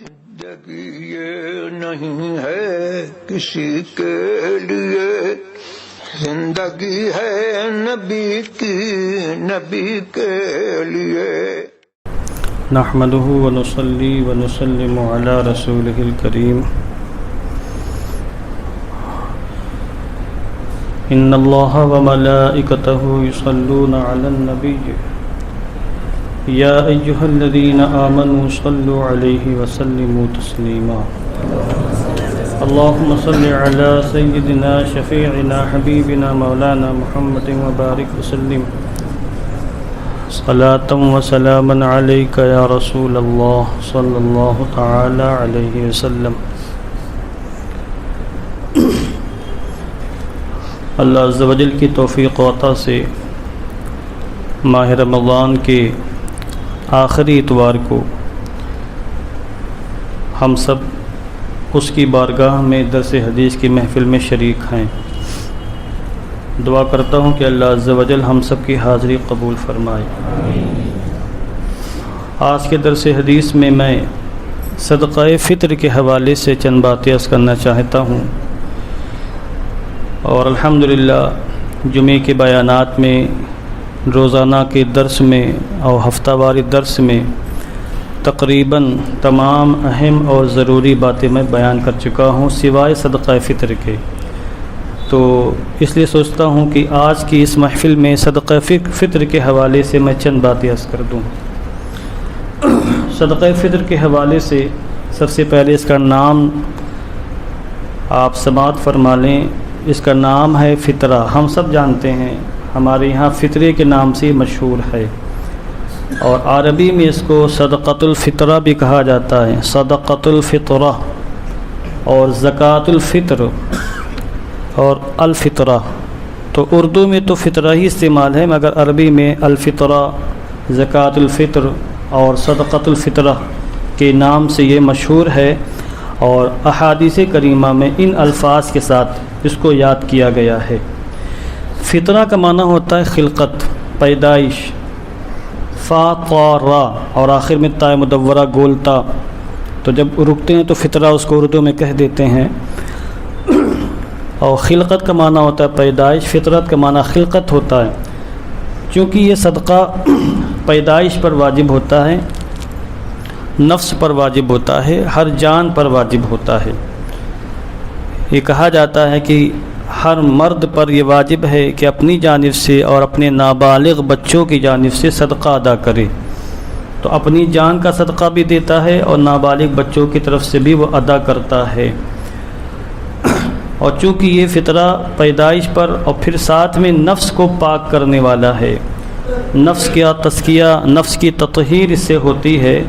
زندگی یہ نہیں ہے کسی کے لیے، زندگی ہے نبی کی، نبی کے لیے۔ نحمده ونصلي ونسلم على رسوله الكريم إن الله وملائكته يصلون على النبي يا أيها الذين آمنوا صلوا عليه وسلموا تسليما اللهم صل على سيدنا شفيعنا حبيبنا مولانا محمد وبارك وسلم صلاة وسلاما عليك يا رسول الله صلى الله تعالى عليه وسلم۔ اللہ عز و جل کی توفیق و عطا سے ماہ رمضان کے آخری اتوار کو ہم سب اس کی بارگاہ میں درس حدیث کی محفل میں شریک ہیں۔ دعا کرتا ہوں کہ اللہ عز و جل ہم سب کی حاضری قبول فرمائے۔ آج کے درس حدیث میں صدقہ فطر کے حوالے سے چند باتیں عرض کرنا چاہتا ہوں، اور الحمدللہ جمعے کے بیانات میں، روزانہ کے درس میں اور ہفتہ واری درس میں تقریباً تمام اہم اور ضروری باتیں میں بیان کر چکا ہوں سوائے صدقہ فطر کے۔ تو اس لیے سوچتا ہوں کہ آج کی اس محفل میں صدقہ فطر کے حوالے سے میں چند باتیں عرض کر دوں۔ صدقہ فطر کے حوالے سے سب سے پہلے اس کا نام آپ سماعت فرما لیں۔ اس کا نام ہے فطرہ۔ ہم سب جانتے ہیں، ہمارے یہاں فطرے کے نام سے مشہور ہے، اور عربی میں اس کو صدقۃ الفطرہ بھی کہا جاتا ہے، صدقۃ الفطرہ، اور زکوٰۃ الفطر اور الفطرہ۔ تو اردو میں تو فطرہ ہی استعمال ہے، مگر عربی میں الفطرہ، زکوٰۃ الفطر اور صدقۃ الفطرہ کے نام سے یہ مشہور ہے، اور احادیث کریمہ میں ان الفاظ کے ساتھ اس کو یاد کیا گیا ہے۔ فطرہ کا معنی ہوتا ہے خلقت، پیدائش، فا طا را، اور آخر میں تا مدورہ گولتا، تو جب رکتے ہیں تو فطرہ اس کو اردو میں کہہ دیتے ہیں۔ اور خلقت کا معنی ہوتا ہے پیدائش، فطرت کا معنی خلقت ہوتا ہے، چونکہ یہ صدقہ پیدائش پر واجب ہوتا ہے، نفس پر واجب ہوتا ہے، ہر جان پر واجب ہوتا ہے۔ یہ کہا جاتا ہے کہ ہر مرد پر یہ واجب ہے کہ اپنی جانب سے اور اپنے نابالغ بچوں کی جانب سے صدقہ ادا کرے، تو اپنی جان کا صدقہ بھی دیتا ہے اور نابالغ بچوں کی طرف سے بھی وہ ادا کرتا ہے۔ اور چونکہ یہ فطرہ پیدائش پر اور پھر ساتھ میں نفس کو پاک کرنے والا ہے، نفس کا تزکیہ، نفس کی تطہیر اس سے ہوتی ہے،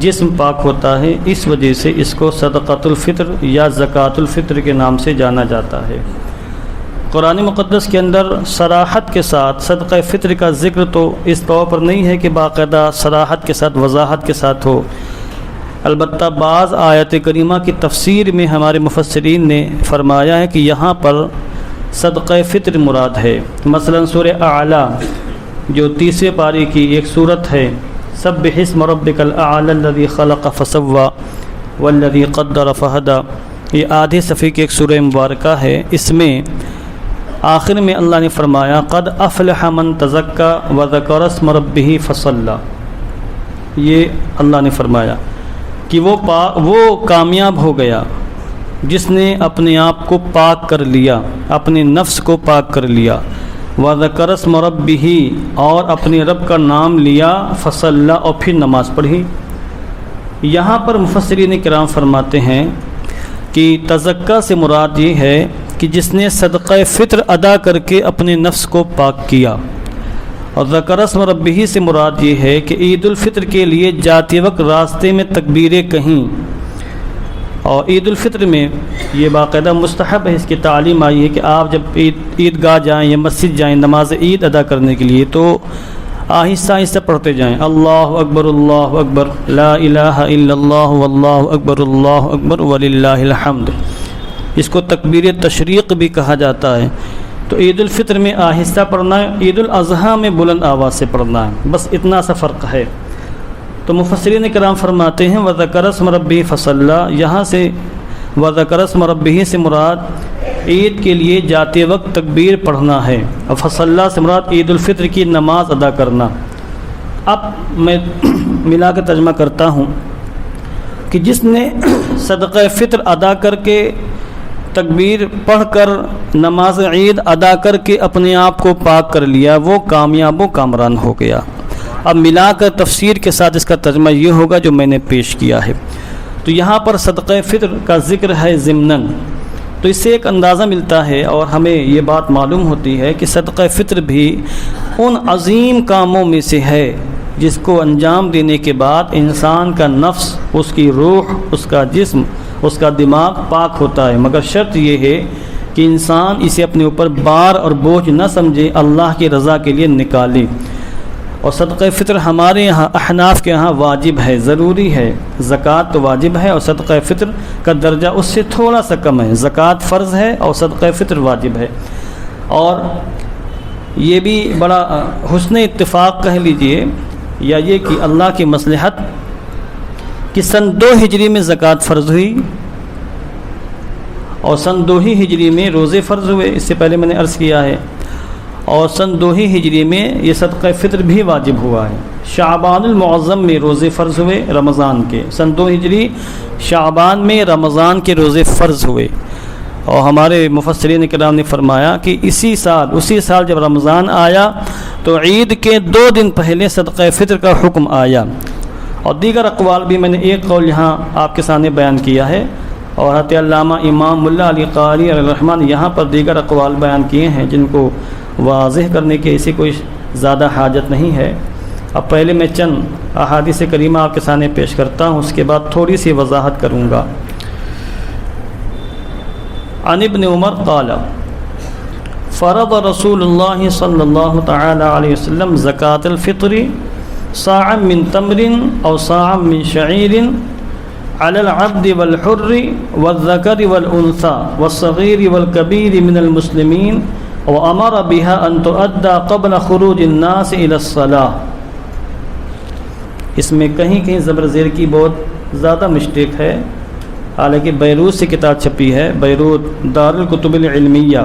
جسم پاک ہوتا ہے، اس وجہ سے اس کو صدقۃ الفطر یا زکوٰۃ الفطر کے نام سے جانا جاتا ہے۔ قرآن مقدس کے اندر صراحت کے ساتھ صدقہ فطر کا ذکر تو اس طور پر نہیں ہے کہ باقاعدہ صراحت کے ساتھ، وضاحت کے ساتھ ہو، البتہ بعض آیت کریمہ کی تفسیر میں ہمارے مفسرین نے فرمایا ہے کہ یہاں پر صدقہ فطر مراد ہے۔ مثلا سورہ اعلیٰ جو 30ویں پارے کی ایک سورت ہے، سبح اسم ربک الاعلی الذی خلق فسوی والذی قدر فہدی، یہ آدھے صفحے کی ایک سورہ مبارکہ ہے۔ اس میں آخر میں اللہ نے فرمایا قد افلح من تزکی وذکر اسم ربہ فصلی، یہ اللہ نے فرمایا کہ وہ کامیاب ہو گیا جس نے اپنے آپ کو پاک کر لیا، اپنے نفس کو پاک کر لیا، وذکر اسم ربہ، اور اپنے رب کا نام لیا، فصلی، اور پھر نماز پڑھی۔ یہاں پر مفسرین کرام فرماتے ہیں کہ تزکیہ سے مراد یہ ہے کہ جس نے صدقہ فطر ادا کر کے اپنے نفس کو پاک کیا، اور ذکر اسم ربہ سے مراد یہ ہے کہ عید الفطر کے لیے جاتے وقت راستے میں تکبیریں کہیں، اور عید الفطر میں یہ باقاعدہ مستحب ہے، اس کی تعلیم آئی ہے کہ آپ جب عیدگاہ جائیں یا مسجد جائیں نماز عید ادا کرنے کے لیے، تو آہستہ آہستہ پڑھتے جائیں، اللہ اکبر لا الہ الا اللہ واللہ اکبر وللہ الحمد، اس کو تکبیر تشریق بھی کہا جاتا ہے۔ تو عید الفطر میں آہستہ پڑھنا ہے، عید الاضحیٰ میں بلند آواز سے پڑھنا ہے، بس اتنا سا فرق ہے۔ تو مفسرین کرام فرماتے ہیں وذکر اسم ربہ فصلی، یہاں سے وذکر اسم ربہ سے مراد عید کے لیے جاتے وقت تکبیر پڑھنا ہے، اور فصلی سے مراد عید الفطر کی نماز ادا کرنا۔ اب میں ملا کے ترجمہ کرتا ہوں کہ جس نے صدقہ فطر ادا کر کے تکبیر پڑھ کر نماز عید ادا کر کے اپنے آپ کو پاک کر لیا، وہ کامیاب و کامران ہو گیا۔ اب ملا کر تفسیر کے ساتھ اس کا ترجمہ یہ ہوگا جو میں نے پیش کیا ہے۔ تو یہاں پر صدقہ فطر کا ذکر ہے ضمناً، تو اس سے ایک اندازہ ملتا ہے اور ہمیں یہ بات معلوم ہوتی ہے کہ صدقہ فطر بھی ان عظیم کاموں میں سے ہے جس کو انجام دینے کے بعد انسان کا نفس، اس کی روح، اس کا جسم، اس کا دماغ پاک ہوتا ہے، مگر شرط یہ ہے کہ انسان اسے اپنے اوپر بار اور بوجھ نہ سمجھے، اللہ کی رضا کے لیے نکالے۔ اور صدقہ فطر ہمارے یہاں احناف کے یہاں واجب ہے، ضروری ہے۔ زکوٰۃ تو واجب ہے اور صدقہ فطر کا درجہ اس سے تھوڑا سا کم ہے، زکوٰۃ فرض ہے اور صدقہ فطر واجب ہے۔ اور یہ بھی بڑا حسن اتفاق کہہ لیجئے یا یہ کہ اللہ کی مصلحت کہ سن 2 ہجری میں زکوٰۃ فرض ہوئی اور سن 2 ہی ہجری میں روزے فرض ہوئے، اس سے پہلے میں نے عرض کیا ہے، اور سن 2 ہی ہجری میں یہ صدقہ فطر بھی واجب ہوا ہے۔ شعبان المعظم میں روزے فرض ہوئے رمضان کے، سن 2 ہجری شعبان میں رمضان کے روزے فرض ہوئے، اور ہمارے مفسرین کرام نے فرمایا کہ اسی سال جب رمضان آیا تو عید کے 2 دن پہلے صدقہ فطر کا حکم آیا۔ اور دیگر اقوال بھی میں نے ایک قول یہاں آپ کے سامنے بیان کیا ہے، اور حضرت علامہ امام ملا علی قاری علیہ الرحمن یہاں پر دیگر اقوال بیان کیے ہیں جن کو واضح کرنے کی ایسی کوئی زیادہ حاجت نہیں ہے۔ اب پہلے میں چند احادیث کریمہ آپ کے سامنے پیش کرتا ہوں، اس کے بعد تھوڑی سی وضاحت کروں گا۔ عن ابن عمر قال فرض رسول اللہ صلی اللہ تعالی علیہ وسلم زکاة الفطر صاعا من تمر او صاعا من شعیر على العبد والحر والذكر والانثى والصغير والكبير من المسلمين وامر بها ان تؤدى قبل خروج الناس الى الصلاة۔ اس میں کہیں زبر زیر کی بہت زیادہ مسٹیک ہے، حالانکہ بیروت سے کتاب چھپی ہے، بیروت دار الکتب العلمیہ،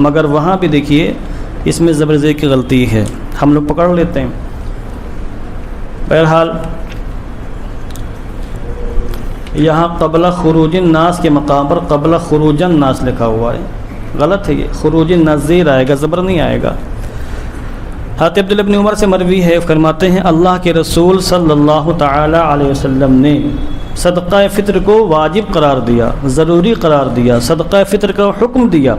مگر وہاں بھی دیکھیے اس میں زبر زیر کی غلطی ہے، ہم لوگ پکڑ لیتے ہیں۔ بہرحال یہاں قبل خروج الناس کے مقام پر قبل خروج الناس لکھا ہوا ہے، غلط ہے، یہ خروج الناس زیر آئے گا، زبر نہیں آئے گا۔ حضرت عبداللہ بن عمر سے مروی ہے، فرماتے ہیں اللہ کے رسول صلی اللہ تعالی علیہ وسلم نے صدقہ فطر کو واجب قرار دیا، ضروری قرار دیا، صدقہ فطر کا حکم دیا۔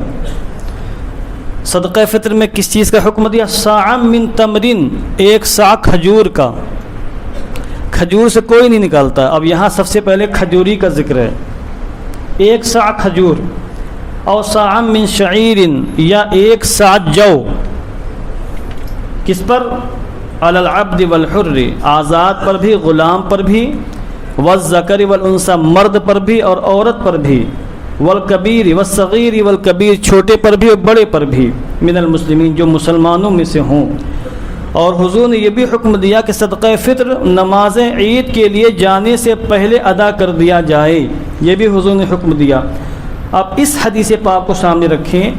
صدقہ فطر میں کس چیز کا حکم دیا؟ صاع من تمرین، 1 صاع کھجور کا، کھجور سے کوئی نہیں نکالتا۔ اب یہاں سب سے پہلے کھجوری کا ذکر ہے، 1 صاع کھجور، اور صاع من شعیر، یا 1 صاع جو، کس پر؟ علی العبد والحر، آزاد پر بھی، غلام پر بھی، والذکر والانثی، مرد پر بھی اور عورت پر بھی، والکبیر والصغیر والکبیر، چھوٹے پر بھی اور بڑے پر بھی، من المسلمین، جو مسلمانوں میں سے ہوں۔ اور حضور نے یہ بھی حکم دیا کہ صدقہ فطر نماز عید کے لیے جانے سے پہلے ادا کر دیا جائے، یہ بھی حضور نے حکم دیا۔ اب اس حدیث پاک کو سامنے رکھیں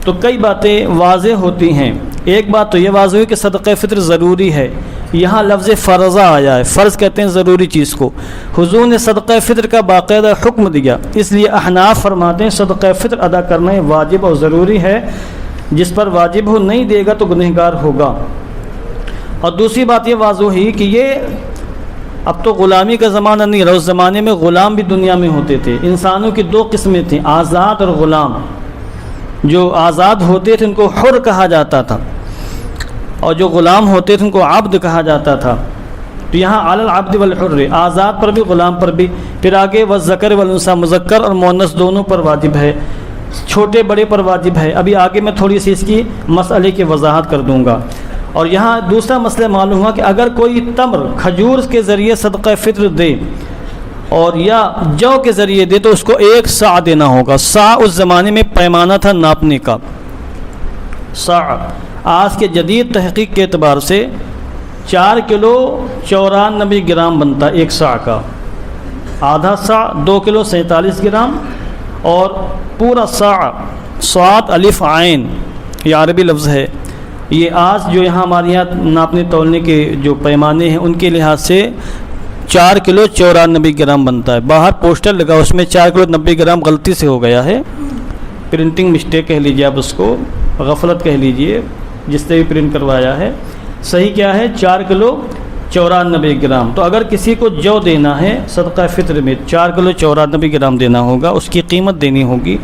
تو کئی باتیں واضح ہوتی ہیں۔ ایک بات تو یہ واضح ہوئی کہ صدقہ فطر ضروری ہے، یہاں لفظ فرضہ آیا ہے، فرض کہتے ہیں ضروری چیز کو، حضور نے صدقہ فطر کا باقاعدہ حکم دیا، اس لیے احناف فرماتے ہیں صدقہ فطر ادا کرنا واجب اور ضروری ہے، جس پر واجب ہو نہیں دے گا تو گنہگار ہوگا۔ اور دوسری بات یہ واضح ہوئی کہ یہ اب تو غلامی کا زمانہ نہیں رہا، اس زمانے میں غلام بھی دنیا میں ہوتے تھے۔ انسانوں کی 2 قسمیں تھیں، آزاد اور غلام۔ جو آزاد ہوتے تھے ان کو حر کہا جاتا تھا، اور جو غلام ہوتے تھے ان کو عبد کہا جاتا تھا۔ تو یہاں علی العبد والحر، آزاد پر بھی غلام پر بھی، پھر آگے والذکر والانثی، مذکر اور مؤنث دونوں پر واجب ہے، چھوٹے بڑے پر واجب ہے۔ ابھی آگے میں تھوڑی سی اس کی مسئلے کی وضاحت کر دوں گا۔ اور یہاں دوسرا مسئلہ معلوم ہوا کہ اگر کوئی تمر کھجور کے ذریعے صدقہ فطر دے اور یا جو کے ذریعے دے تو اس کو 1 صاع دینا ہوگا۔ صاع اس زمانے میں پیمانہ تھا ناپنے کا، صاع۔ آج کے جدید تحقیق کے اعتبار سے 4 کلو 94 گرام بنتا ہے ایک سا کا. آدھا سا 2 کلو 47 گرام اور پورا سا صاد الف عین یہ عربی لفظ ہے. یہ آج جو یہاں ہمارے یہاں ناپنے تولنے کے جو پیمانے ہیں ان کے لحاظ سے 4 کلو 94 گرام بنتا ہے. باہر پوسٹر لگا اس میں 4 کلو 90 گرام غلطی سے ہو گیا ہے. پرنٹنگ مسٹیک کہہ لیجیے آپ اس کو, غفلت کہہ لیجیے جس سے بھی پرنٹ کروایا ہے. صحیح کیا ہے 4 کلو 94 گرام. تو اگر کسی کو جو دینا ہے صدقہ فطر میں 4 کلو 94 گرام دینا ہوگا, اس کی قیمت دینی ہوگی.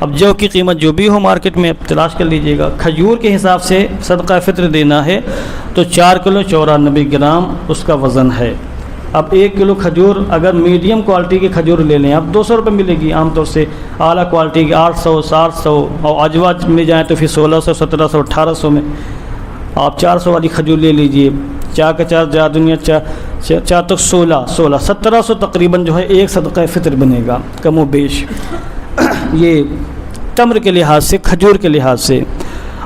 اب جو کی قیمت جو بھی ہو مارکیٹ میں تلاش کر لیجئے گا. کھجور کے حساب سے صدقہ فطر دینا ہے تو 4 کلو 94 گرام اس کا وزن ہے. اب 1 کلو کھجور اگر میڈیم کوالٹی کی کھجور لے لیں آپ 200 روپے ملے گی عام طور سے. اعلیٰ کوالٹی کی 800 700 اور اجوا میں جائیں تو پھر 1600 1700 1800 میں. آپ 400 والی کھجور لے لیجئے. 4 کا 4 جا دنیا 4 تک 16 1700 تقریباً جو ہے ایک صدقہ فطر بنے گا کم و بیش. یہ تمر کے لحاظ سے, کھجور کے لحاظ سے.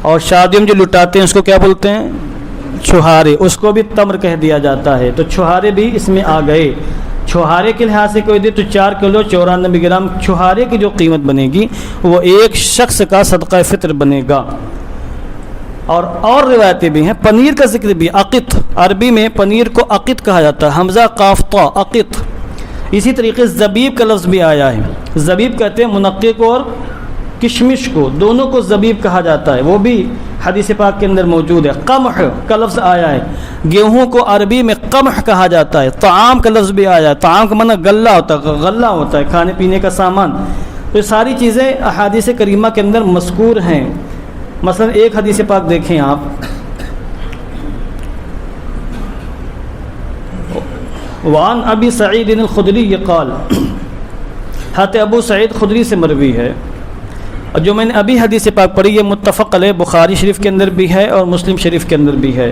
اور شادیوں میں جو لٹاتے ہیں اس کو کیا بولتے ہیں؟ چھہارے. اس کو بھی تمر کہہ دیا جاتا ہے. تو چھہارے بھی اس میں آ گئے. چھہارے کے لحاظ سے کوئی دے تو 4 کلو 94 گرام چھہارے کی جو قیمت بنے گی وہ ایک شخص کا صدقہ فطر بنے گا. اور روایتیں بھی ہیں. پنیر کا ذکر بھی, عقت, عربی میں پنیر کو عقت کہا جاتا ہے, حمزہ قاف طا عقت. اسی طریقے سے زبیب کا لفظ بھی آیا ہے. زبیب کہتے ہیں منقے کو اور کشمش کو, دونوں کو زبیب کہا جاتا ہے. وہ بھی حدیث پاک کے اندر موجود ہے. قمح کا لفظ آیا ہے. گیہوں کو عربی میں قمح کہا جاتا ہے. طعام کا لفظ بھی آیا ہے. طعام کا معنی غلہ ہوتا ہے, غلہ ہوتا ہے کھانے پینے کا سامان. تو یہ ساری چیزیں احادیث کریمہ کے اندر مذکور ہیں. مثلا ایک حدیث پاک دیکھیں آپ, وعن ابی سعید الخدری قال, حضرت ابو سعید خدری سے مروی ہے. اور جو میں نے ابھی حدیث پاک پڑھی یہ متفق علیہ بخاری شریف کے اندر بھی ہے اور مسلم شریف کے اندر بھی ہے.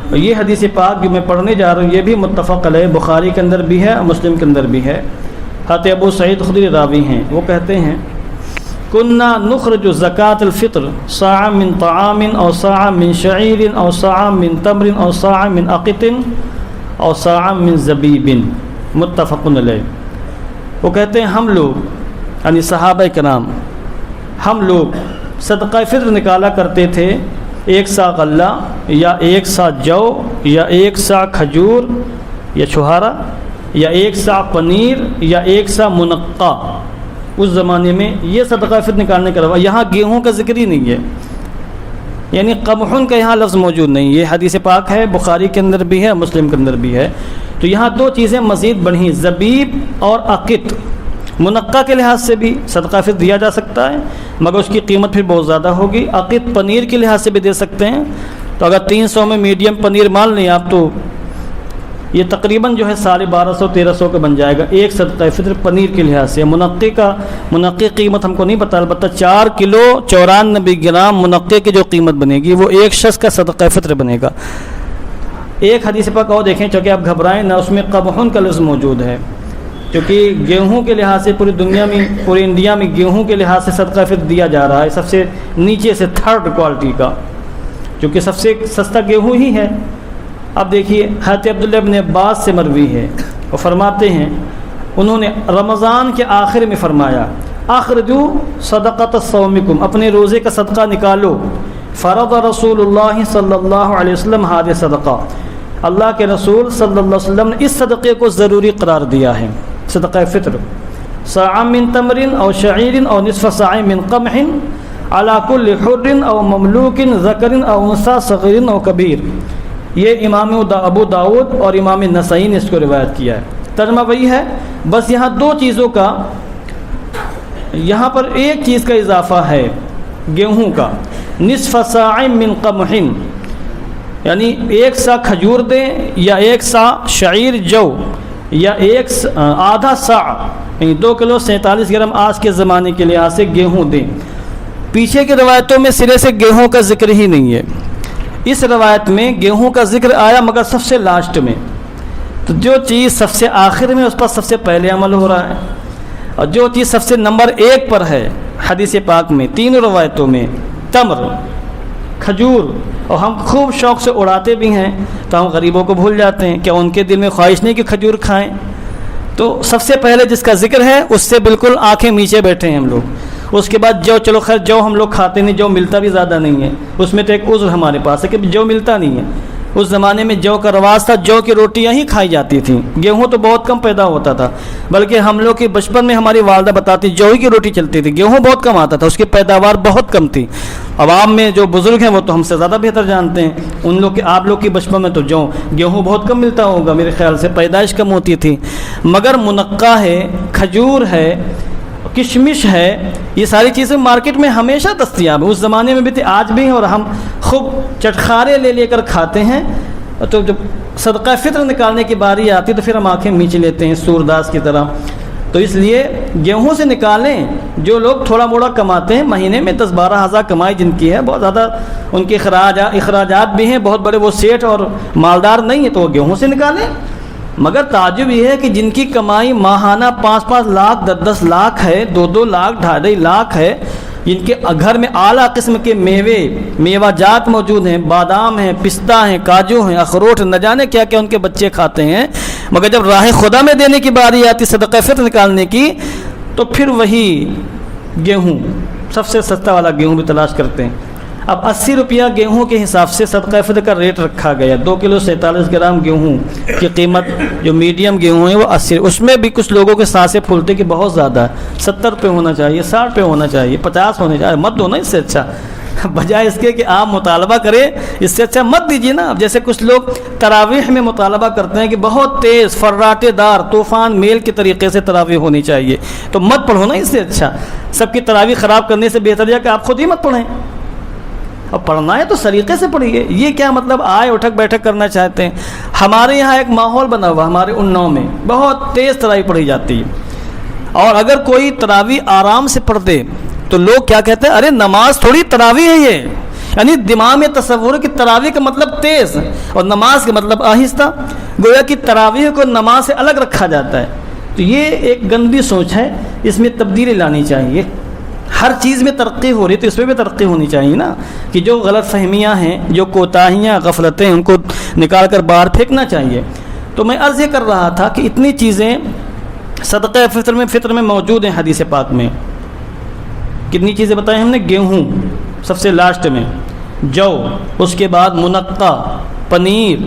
اور یہ حدیث پاک جو میں پڑھنے جا رہا ہوں یہ بھی متفق علیہ بخاری کے اندر بھی ہے اور مسلم کے اندر بھی ہے. حضرت ابو سعید خدری راوی ہیں. وہ کہتے ہیں کننا نخرج زکاة الفطر صاع من طعام او صاع من شعیر او صاع من تمر او صاع من عقط او صاع من زبیب متفق علیہ. وہ کہتے ہیں ہم لوگ یعنی صحابہ کرام ہم لوگ صدقہ فطر نکالا کرتے تھے 1 سا غلہ یا 1 سا جو یا 1 سا کھجور یا چھہارا یا 1 سا پنیر یا 1 سا منقع. اس زمانے میں یہ صدقہ فطر نکالنے کا روا. یہاں گیہوں کا ذکر ہی نہیں ہے, یعنی قمحن کا یہاں لفظ موجود نہیں. یہ حدیث پاک ہے, بخاری کے اندر بھی ہے, مسلم کے اندر بھی ہے. تو یہاں 2 چیزیں مزید بڑھی, زبیب اور عقت. منقع کے لحاظ سے بھی صدقہ فطر دیا جا سکتا ہے مگر اس کی قیمت پھر بہت زیادہ ہوگی. عقت پنیر کے لحاظ سے بھی دے سکتے ہیں. تو اگر 300 میں میڈیم پنیر مان لیں آپ تو یہ تقریباً جو ہے 1250 1300 کا بن جائے گا ایک صدقہ فطر پنیر کے لحاظ سے. منقع قیمت ہم کو نہیں پتہ, البتہ 4 کلو 94 گرام منقع کی جو قیمت بنے گی وہ ایک شخص کا صدقہ فطر بنے گا. ایک حدیث پاک اور دیکھیں چونکہ آپ گھبرائیں نہ, اس میں قمحن کا لفظ موجود ہے. کیونکہ گیہوں کے لحاظ سے پوری دنیا میں پوری انڈیا میں گیہوں کے لحاظ سے صدقہ فطر دیا جا رہا ہے سب سے نیچے سے 3rd کوالٹی کا, کیونکہ سب سے سستا گیہوں ہی ہے. اب دیکھیے حضرت عبداللہ ابن عباس سے مروی ہے, وہ فرماتے ہیں انہوں نے رمضان کے آخر میں فرمایا اخرجوا صدقۃ صومکم, اپنے روزے کا صدقہ نکالو. فرض رسول اللہ صلی اللہ علیہ وسلم هذا صدقہ, اللہ کے رسول صلی اللہ علیہ وسلم نے اس صدقے کو ضروری قرار دیا ہے. صدقہ فطر صاع من تمر او شعیر او نصف صاع من قمح على كل حر او مملوک ذکر او انثى صغیر او کبیر. یہ امام ابو داود اور امام نسائی نے اس کو روایت کیا ہے. ترجمہ وہی ہے, بس یہاں 2 چیزوں کا, یہاں پر ایک چیز کا اضافہ ہے گیہوں کا. نصف صاع من قمح یعنی 1 سا کھجور دیں یا 1 سا شعیر جو یا آدھا سا یعنی 2 کلو 47 گرام آج کے زمانے کے لحاظ سے گیہوں دیں. پیچھے کی روایتوں میں سرے سے گیہوں کا ذکر ہی نہیں ہے. اس روایت میں گیہوں کا ذکر آیا مگر سب سے لاسٹ میں. تو جو چیز سب سے آخر میں اس پر سب سے پہلے عمل ہو رہا ہے, اور جو چیز سب سے نمبر 1 پر ہے حدیث پاک میں 3 روایتوں میں تمر کھجور، اور ہم خوب شوق سے اڑاتے بھی ہیں، تو ہم غریبوں کو بھول جاتے ہیں، کیا ان کے دل میں خواہش نہیں کہ کھجور کھائیں؟ تو سب سے پہلے جس کا ذکر ہے اس سے بالکل آنکھیں نیچے بیٹھے ہیں ہم لوگ۔ اس کے بعد جو، چلو خیر جو ہم لوگ کھاتے نہیں، جو ملتا بھی زیادہ نہیں ہے، اس میں تو ایک عذر ہمارے پاس ہے کہ جو ملتا نہیں ہے۔ اس زمانے میں جو کا رواج تھا، جو کی روٹیاں ہی کھائی جاتی تھیں، گیہوں تو بہت کم پیدا ہوتا تھا، بلکہ ہم لوگ کے بچپن میں ہماری والدہ بتاتی جو ہی کی روٹی چلتی تھی، گیہوں بہت کم آتا تھا، اس کی پیداوار بہت کم تھی۔ عوام میں جو بزرگ ہیں وہ تو ہم سے زیادہ بہتر جانتے ہیں، ان لوگ کے، آپ لوگ کے بچپن میں تو گیہوں بہت کم ملتا ہوگا، میرے خیال سے پیدائش کم ہوتی تھی، مگر منقع ہے، کھجور ہے، کشمش ہے، یہ ساری چیزیں مارکیٹ میں ہمیشہ دستیاب ہیں، اس زمانے میں بھی تھی، آج بھی ہیں، اور ہم خوب چٹخارے لے کر کھاتے ہیں۔ تو جب صدقہ فطر نکالنے کی باری آتی تو پھر ہم آنکھیں میچ لیتے ہیں سورداس کی طرح۔ تو اس لیے گیہوں سے نکالیں، جو لوگ تھوڑا موڑا کماتے ہیں، مہینے میں 10-12 ہزار کمائی جن کی ہے، بہت زیادہ ان کے اخراجات بھی ہیں، بہت بڑے وہ سیٹ اور مالدار نہیں ہیں، تو وہ گیہوں سے نکالیں۔ مگر تعجب یہ ہے کہ جن کی کمائی ماہانہ 5-5 لاکھ 10-10 لاکھ ہے، 2-2 لاکھ 2.5 لاکھ ہے، جن کے گھر میں اعلیٰ قسم کے میوہ جات موجود ہیں، بادام ہیں، پستہ ہیں، کاجو ہیں، اخروٹ، نہ جانے کیا کیا ان کے بچے کھاتے ہیں، مگر جب راہ خدا میں دینے کی باری آتی صدقہ فطر نکالنے کی، تو پھر وہی گیہوں، سب سے سستا والا گیہوں بھی تلاش کرتے ہیں۔ اب 80 روپیہ گیہوں کے حساب سے صدقہ فطر کا ریٹ رکھا گیا، 2 کلو 47 گرام گیہوں کی قیمت، جو میڈیم گیہوں ہیں وہ 80، اس میں بھی کچھ لوگوں کے سانسیں پھولتے کہ بہت زیادہ ہے، 70 روپے ہونا چاہیے، 60 روپے ہونا چاہیے، 50 ہونے چاہیے، مت دو نا اس سے اچھا، بجائے اس کے کہ آپ مطالبہ کریں، اس سے اچھا مت دیجیے نا۔ جیسے کچھ لوگ تراویح میں مطالبہ کرتے ہیں کہ بہت تیز فراٹے دار طوفان میل کے طریقے سے تراویح ہونی چاہیے، تو مت پڑھو نا، اس سے اچھا سب کی تراویح خراب کرنے سے بہتر ہے کہ آپ خود ہی مت پڑھیں، اور پڑھنا ہے تو سلیقے سے پڑھیے۔ یہ کیا مطلب آئے اٹھک بیٹھک کرنا چاہتے ہیں؟ ہمارے یہاں ایک ماحول بنا ہوا، ہمارے اناؤ میں بہت تیز تراویح پڑھی جاتی ہے، اور اگر کوئی تراویح آرام سے پڑھ دے تو لوگ کیا کہتے ہیں، ارے نماز تھوڑی تراویح ہے یہ، یعنی دماغ میں تصور ہے کہ تراویح کا مطلب تیز اور نماز کا مطلب آہستہ، گویا کہ تراویح کو نماز سے الگ رکھا جاتا ہے۔ تو یہ ایک گندی سوچ ہے، اس میں تبدیلی لانی چاہیے۔ ہر چیز میں ترقی ہو رہی تو اس میں بھی ترقی ہونی چاہیے نا، کہ جو غلط فہمیاں ہیں، جو کوتاہیاں غفلتیں، ان کو نکال کر باہر پھینکنا چاہیے۔ تو میں عرض یہ کر رہا تھا کہ اتنی چیزیں صدقہ فطر میں موجود ہیں حدیث پاک میں۔ کتنی چیزیں بتائیں ہم نے؟ گیہوں سب سے لاسٹ میں، جو، اس کے بعد منقع، پنیر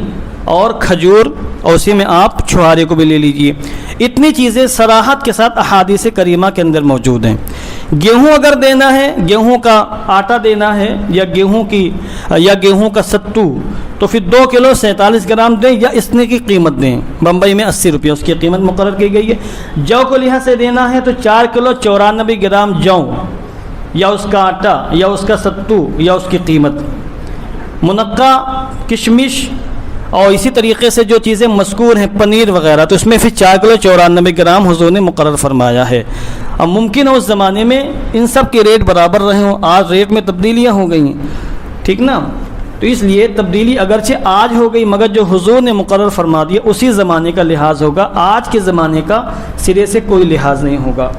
اور کھجور، اور اسی میں آپ چھہارے کو بھی لے لیجئے۔ اتنی چیزیں صراحت کے ساتھ احادیث کریمہ کے اندر موجود ہیں۔ گیہوں اگر دینا ہے، گیہوں کا آٹا دینا ہے، یا گیہوں کا ستو، تو پھر 2 کلو 47 گرام دیں، یا اتنے کی قیمت دیں۔ بمبئی میں 80 روپیہ اس کی قیمت مقرر کی گئی ہے۔ جو کو لحاظ سے دینا ہے تو 4 کلو 94 گرام جو، یا اس کا آٹا، یا اس کا ستو، یا اس کی قیمت۔ منقع، کشمش، اور اسی طریقے سے جو چیزیں مذکور ہیں، پنیر وغیرہ، تو اس میں پھر 4 کلو 94 گرام حضور نے مقرر فرمایا ہے۔ اب ممکن ہے اس زمانے میں ان سب کے ریٹ برابر رہے ہوں، آج ریٹ میں تبدیلیاں ہو گئی ہیں، ٹھیک نا؟ تو اس لیے تبدیلی اگرچہ آج ہو گئی، مگر جو حضور نے مقرر فرما دیا اسی زمانے کا لحاظ ہوگا، آج کے زمانے کا سرے سے کوئی لحاظ نہیں ہوگا۔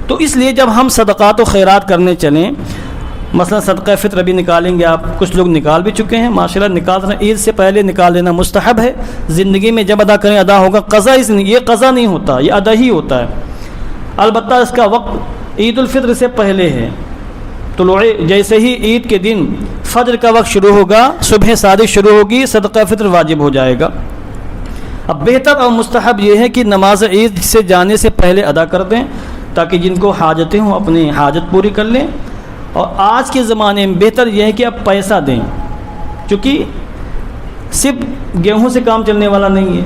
تو اس لیے جب ہم صدقات و خیرات کرنے چلیں، مثلا صدقہ فطر بھی نکالیں گے، آپ کچھ لوگ نکال بھی چکے ہیں ماشاءاللہ، نکالنا عید سے پہلے نکال لینا مستحب ہے، زندگی میں جب ادا کریں ادا ہوگا، قضا یہ قضا نہیں ہوتا، یہ ادا ہی ہوتا ہے۔ البتہ اس کا وقت عید الفطر سے پہلے ہے، طلوع جیسے ہی عید کے دن فجر کا وقت شروع ہوگا، صبح صادق شروع ہوگی، صدقہ فطر واجب ہو جائے گا۔ اب بہتر اور مستحب یہ ہے کہ نماز عید سے جانے سے پہلے ادا کر دیں، تاکہ جن کو حاجتیں ہوں اپنی حاجت پوری کر لیں۔ اور آج کے زمانے میں بہتر یہ ہے کہ آپ پیسہ دیں، چونکہ صرف گیہوں سے کام چلنے والا نہیں ہے،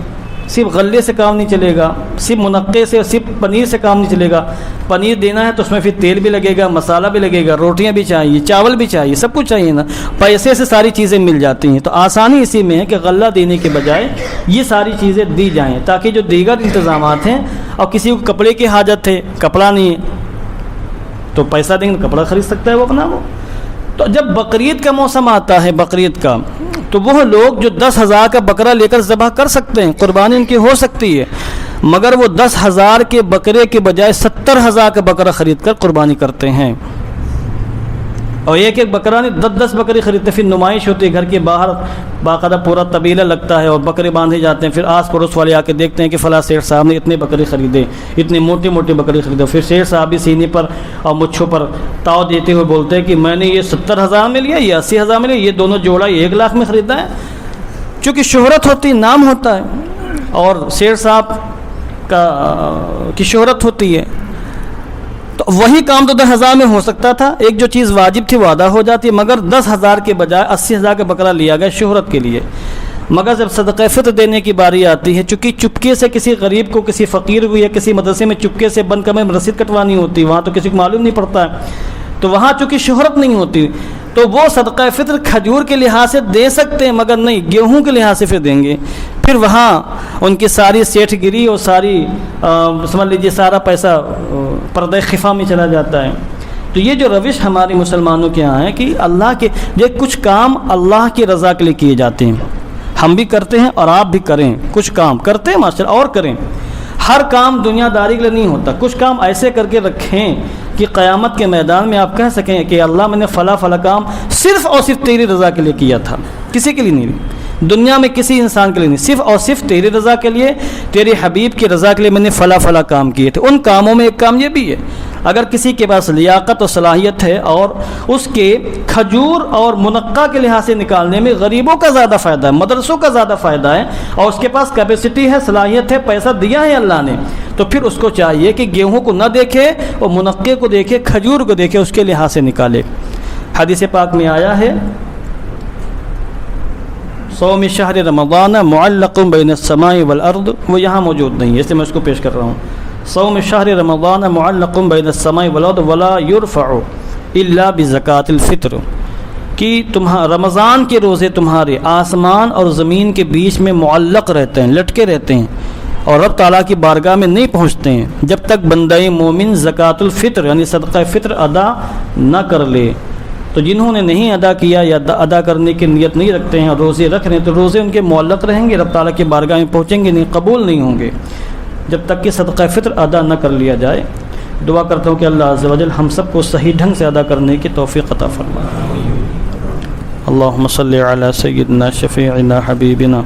صرف غلے سے کام نہیں چلے گا، صرف منقع سے، صرف پنیر سے کام نہیں چلے گا۔ پنیر دینا ہے تو اس میں پھر تیل بھی لگے گا، مسالہ بھی لگے گا، روٹیاں بھی چاہیے، چاول بھی چاہیے، سب کچھ چاہیے نا۔ پیسے سے ساری چیزیں مل جاتی ہیں، تو آسانی اسی میں ہے کہ غلہ دینے کے بجائے یہ ساری چیزیں دی جائیں، تاکہ جو دیگر انتظامات ہیں، اور کسی کو کپڑے کی حاجت ہے، کپڑا نہیں ہے تو پیسہ دیں گے کپڑا خرید سکتا ہے وہ اپنا وہ۔ تو جب بقرعید کا موسم آتا ہے، بقرعید کا، تو وہ لوگ جو 10,000 کا بکرا لے کر ذبح کر سکتے ہیں، قربانی ان کی ہو سکتی ہے، مگر وہ 10,000 کے بکرے کے بجائے 70,000 کا بکرا خرید کر قربانی کرتے ہیں۔ اور ایک ایک بکرا نہیں 10-10 بکری خریدتے، پھر نمائش ہوتی ہے گھر کے باہر، باقاعدہ پورا طبیلہ لگتا ہے اور بکرے باندھے جاتے ہیں، پھر آس پڑوس والے آ کے دیکھتے ہیں کہ فلاں سیٹھ صاحب نے اتنے بکری خریدے، اتنے موٹے موٹے بکری خریدے، پھر سیٹھ صاحب بھی سینے پر اور مچھوں پر تاؤ دیتے ہوئے بولتے ہیں کہ میں نے یہ 70,000 میں لیا، یہ 80,000 میں لیا، یہ دونوں جوڑا 1 لاکھ میں خریدا ہے۔ چونکہ شہرت ہوتی، نام ہوتا ہے، اور سیٹھ صاحب کی شہرت ہوتی ہے، تو وہی کام تو 10,000 میں ہو سکتا تھا، ایک جو چیز واجب تھی وہ ادا ہو جاتی ہے، مگر 10,000 کے بجائے 80,000 کا بکرا لیا گیا شہرت کے لیے۔ مگر جب صدقہ فطر دینے کی باری آتی ہے، چونکہ چپکے سے کسی غریب کو، کسی فقیر کو یا کسی مدرسے میں چپکے سے بند کمرے میں رسید کٹوانی ہوتی، وہاں تو کسی کو معلوم نہیں پڑتا ہے، تو وہاں چونکہ شہرت نہیں ہوتی، تو وہ صدقہ فطر کھجور کے لحاظ سے دے سکتے ہیں، مگر نہیں گیہوں کے لحاظ سے پھر دیں گے، پھر وہاں ان کی ساری سیٹھ گیری اور ساری سمجھ لیجیے سارا پیسہ پردہ خفا میں چلا جاتا ہے۔ تو یہ جو روش ہماری مسلمانوں کے یہاں ہے کہ اللہ کے یہ کچھ کام اللہ کی رضا کے لیے کیے جاتے ہیں، ہم بھی کرتے ہیں اور آپ بھی کریں، کچھ کام کرتے ہیں ماشاءاللہ اور کریں، ہر کام دنیا داری کے لیے نہیں ہوتا، کچھ کام ایسے کر کے رکھیں کہ قیامت کے میدان میں آپ کہہ سکیں کہ اللہ میں نے فلاں فلاں کام صرف اور صرف تیری رضا کے لیے کیا تھا، کسی کے لیے نہیں، دنیا میں کسی انسان کے لیے نہیں، صرف اور صرف تیری رضا کے لیے، تیرے حبیب کی رضا کے لیے میں نے فلاں فلاں کام کیے تھے۔ ان کاموں میں ایک کام یہ بھی ہے، اگر کسی کے پاس لیاقت و صلاحیت ہے اور اس کے کھجور اور منقع کے لحاظ سے نکالنے میں غریبوں کا زیادہ فائدہ ہے، مدرسوں کا زیادہ فائدہ ہے، اور اس کے پاس کیپیسٹی ہے، صلاحیت ہے، پیسہ دیا ہے اللہ نے، تو پھر اس کو چاہیے کہ گیہوں کو نہ دیکھے اور منقع کو دیکھے، کھجور کو دیکھے، اس کے لحاظ سے نکالے۔ حدیث پاک میں آیا ہے صوم شہر رمضان معلق بین السماء والارض، وہ یہاں موجود نہیں ہے اس لیے میں اس کو پیش کر رہا ہوں۔ صوم شہر رمضان معلق بین السماء والارض ولا يرفع الا بزکوۃ الفطر، کہ رمضان کے روزے تمہارے آسمان اور زمین کے بیچ میں معلق رہتے ہیں، لٹکے رہتے ہیں، اور رب تعالیٰ کی بارگاہ میں نہیں پہنچتے ہیں جب تک بندہ مومن زکوۃ الفطر یعنی صدقہ فطر ادا نہ کر لے۔ تو جنہوں نے نہیں ادا کیا یا ادا کرنے کی نیت نہیں رکھتے ہیں اور روزے رکھ رہے ہیں، تو روزے ان کے معلق رہیں گے، رب تعالیٰ کی بارگاہ میں پہنچیں گے نہیں، قبول نہیں ہوں گے جب تک کہ صدقہ فطر ادا نہ کر لیا جائے۔ دعا کرتا ہوں کہ اللہ عز و جل ہم سب کو صحیح ڈھنگ سے ادا کرنے کی توفیق عطا فرمائے۔ اللہم صلی علی سیدنا شفیعنا حبیبنا